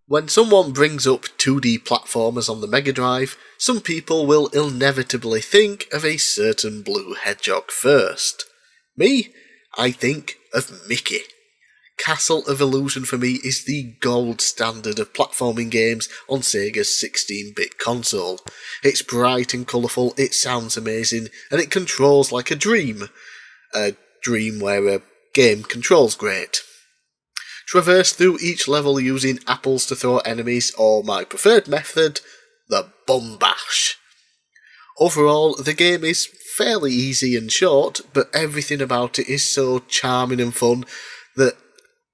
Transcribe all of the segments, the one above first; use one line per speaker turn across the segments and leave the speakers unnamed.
When someone brings up 2D platformers on the Mega Drive, some people will inevitably think of a certain blue hedgehog first. Me? I think of Mickey. Castle of Illusion for me is the gold standard of platforming games on Sega's 16-bit console. It's bright and colourful, it sounds amazing, and it controls like a dream. A dream where a game controls great. Traverse through each level using apples to throw at enemies, or my preferred method, the Bum Bash. Overall, the game is fairly easy and short, but everything about it is so charming and fun that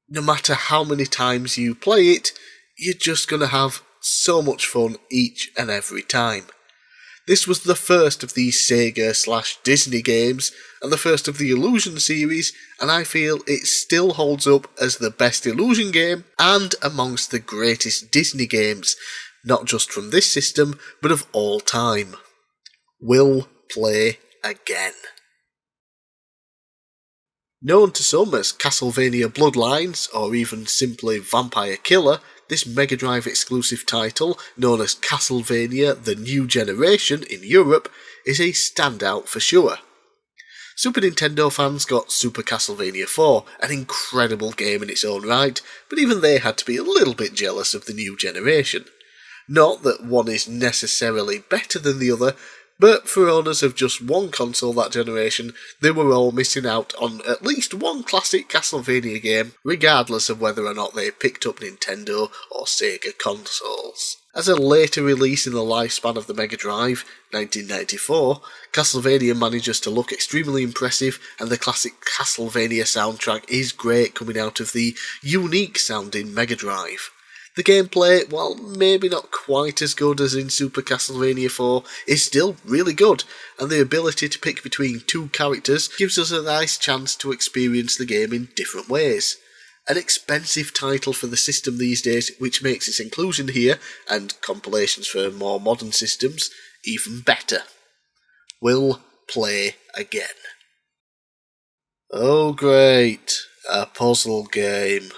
no matter how many times you play it, you're just going to have so much fun each and every time. This was the first of these Sega/Disney games, and the first of the Illusion series, and I feel it still holds up as the best Illusion game, and amongst the greatest Disney games, not just from this system, but of all time. Will play again. Known to some as CastleVania Bloodlines, or even simply Vampire Killer, this Mega Drive exclusive title, known as CastleVania The New Generation in Europe, is a standout for sure. Super Nintendo fans got Super Castlevania 4, an incredible game in its own right, but even they had to be a little bit jealous of the new generation. Not that one is necessarily better than the other, but for owners of just one console that generation, they were all missing out on at least one classic Castlevania game, regardless of whether or not they picked up Nintendo or Sega consoles. As a later release in the lifespan of the Mega Drive, 1994, Castlevania manages to look extremely impressive, and the classic Castlevania soundtrack is great coming out of the unique sounding Mega Drive. The gameplay, while maybe not quite as good as in Super Castlevania 4, is still really good, and the ability to pick between two characters gives us a nice chance to experience the game in different ways. An expensive title for the system these days, which makes its inclusion here, and compilations for more modern systems, even better. Will play again. Oh great, a puzzle game.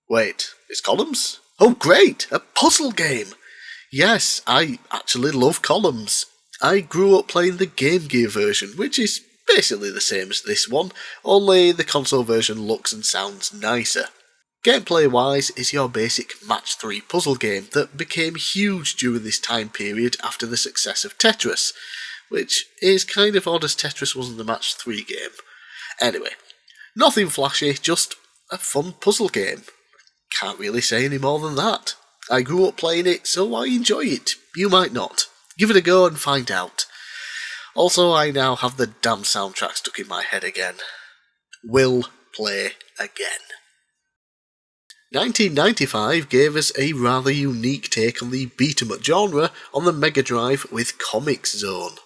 Wait, it's columns? Oh great, a puzzle game! Yes, I actually love columns. I grew up playing the Game Gear version, which is basically the same as this one, only the console version looks and sounds nicer. Gameplay-wise, is your basic Match 3 puzzle game that became huge during this time period after the success of Tetris, which is kind of odd as Tetris wasn't a Match 3 game. Anyway, nothing flashy, just a fun puzzle game. Can't really say any more than that. I grew up playing it, so I enjoy it. You might not. Give it a go and find out. Also, I now have the damn soundtrack stuck in my head again. Will play again. 1995 gave us a rather unique take on the beat-em-up genre on the Mega Drive with Comix Zone.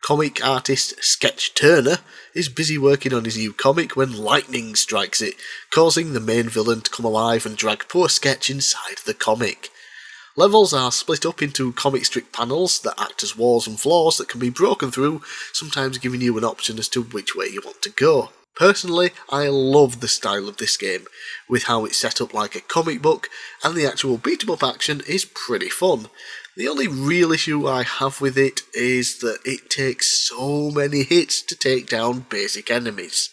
Comic artist Sketch Turner is busy working on his new comic when lightning strikes it, causing the main villain to come alive and drag poor Sketch inside the comic. Levels are split up into comic strip panels that act as walls and floors that can be broken through, sometimes giving you an option as to which way you want to go. Personally, I love the style of this game, with how it's set up like a comic book, and the actual beat-em-up action is pretty fun. The only real issue I have with it is that it takes so many hits to take down basic enemies.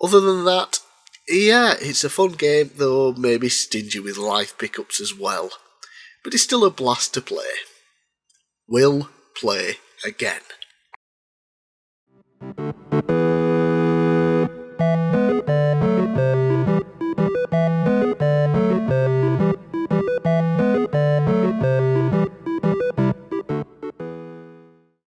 Other than that, yeah, it's a fun game, though maybe stingy with life pickups as well. But it's still a blast to play. Will play again.